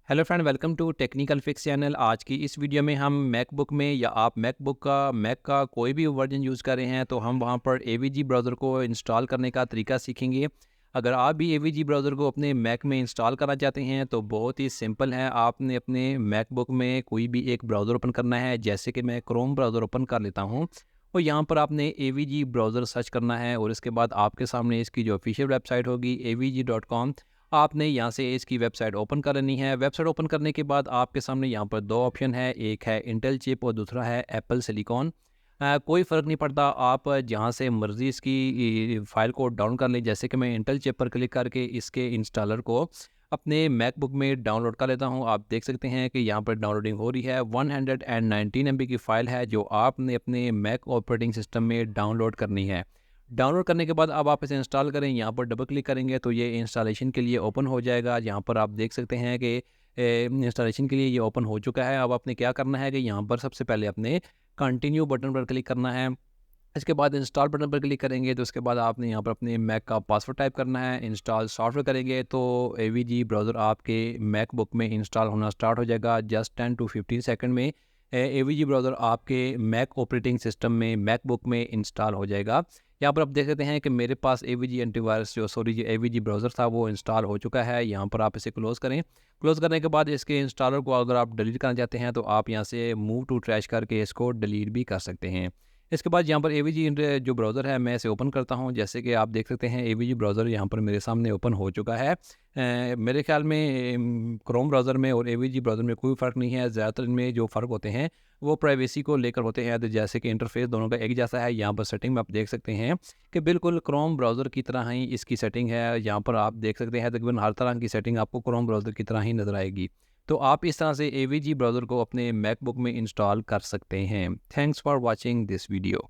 Hello friend, welcome to technical fix channel. आज की इस वीडियो में हम मैकबुक में या आप मैक का कोई भी वर्जन यूज़ कर रहे हैं तो हम वहां पर एवीजी ब्राउज़र को इंस्टॉल करने का तरीका सीखेंगे। अगर आप भी एवीजी ब्राउज़र को अपने मैक में इंस्टॉल करना चाहते हैं तो बहुत ही सिंपल है। आपने अपने मैकबुक में कोई भी एक ब्राउज़र ओपन करना है, जैसे कि मैं क्रोम ब्राउज़र ओपन कर लेता हूँ और यहाँ पर आपने एवीजी ब्राउज़र सर्च करना है और इसके बाद आपके सामने इसकी जो ऑफिशियल वेबसाइट होगी avg.com, आपने यहाँ से इसकी वेबसाइट ओपन कर लेनी है। वेबसाइट ओपन करने के बाद आपके सामने यहाँ पर दो ऑप्शन है, एक है इंटेल चिप और दूसरा है एप्पल सिलिकॉन। कोई फ़र्क नहीं पड़ता, आप जहाँ से मर्ज़ी इसकी फ़ाइल को डाउन कर लें। जैसे कि मैं इंटेल चिप पर क्लिक करके इसके इंस्टॉलर को अपने मैकबुक में डाउनलोड कर लेता हूँ। आप देख सकते हैं कि यहाँ पर डाउनलोडिंग हो रही है। 119 MB की फ़ाइल है जो आपने अपने मैक ऑपरेटिंग सिस्टम में डाउनलोड करनी है। डाउनलोड करने के बाद अब आप इसे इंस्टॉल करें, यहाँ पर डबल क्लिक करेंगे तो ये इंस्टॉलेशन के लिए ओपन हो जाएगा। यहाँ पर आप देख सकते हैं कि इंस्टॉलेशन के लिए ये ओपन हो चुका है। अब आपने क्या करना है कि यहाँ पर सबसे पहले अपने कंटिन्यू बटन पर क्लिक करना है। इसके बाद इंस्टॉल बटन पर क्लिक करेंगे तो उसके बाद आपने यहाँ पर अपने मैक का पासवर्ड टाइप करना है। इंस्टॉल सॉफ्टवेयर करेंगे तो एवीजी ब्राउज़र आपके मैकबुक में इंस्टॉल होना स्टार्ट हो जाएगा। जस्ट 10 टू 15 सेकंड में एवीजी ब्राउज़र आपके मैक ऑपरेटिंग सिस्टम में मैकबुक में इंस्टॉल हो जाएगा। यहाँ पर आप देख सकते हैं कि मेरे पास एवीजी एंटीवायरस जो एवीजी ब्राउज़र था वो इंस्टॉल हो चुका है। यहाँ पर आप इसे क्लोज़ करें। क्लोज़ करने के बाद इसके इंस्टॉलर को अगर आप डिलीट करना चाहते हैं तो आप यहाँ से मूव टू ट्रैश करके इसको डिलीट भी कर सकते हैं। इसके बाद यहाँ पर एवीजी जो ब्राउज़र है मैं इसे ओपन करता हूँ। जैसे कि आप देख सकते हैं एवीजी ब्राउज़र यहाँ पर मेरे सामने ओपन हो चुका है। मेरे ख्याल में क्रोम ब्राउज़र में और एवीजी ब्राउज़र में कोई फ़र्क नहीं है। ज़्यादातर इनमें जो फ़र्क होते हैं वो प्राइवेसी को लेकर होते हैं। तो जैसे कि इंटरफेस दोनों का एक जैसा है। यहाँ पर सेटिंग में आप देख सकते हैं कि बिल्कुल क्रोम ब्राउज़र की तरह ही इसकी सेटिंग है। यहाँ पर आप देख सकते हैं तकरीबन हर तरह की सेटिंग आपको क्रोम ब्राउज़र की तरह ही नज़र आएगी। तो आप इस तरह से एवीजी ब्राउज़र को अपने मैकबुक में इंस्टॉल कर सकते हैं। Thanks for watching this video.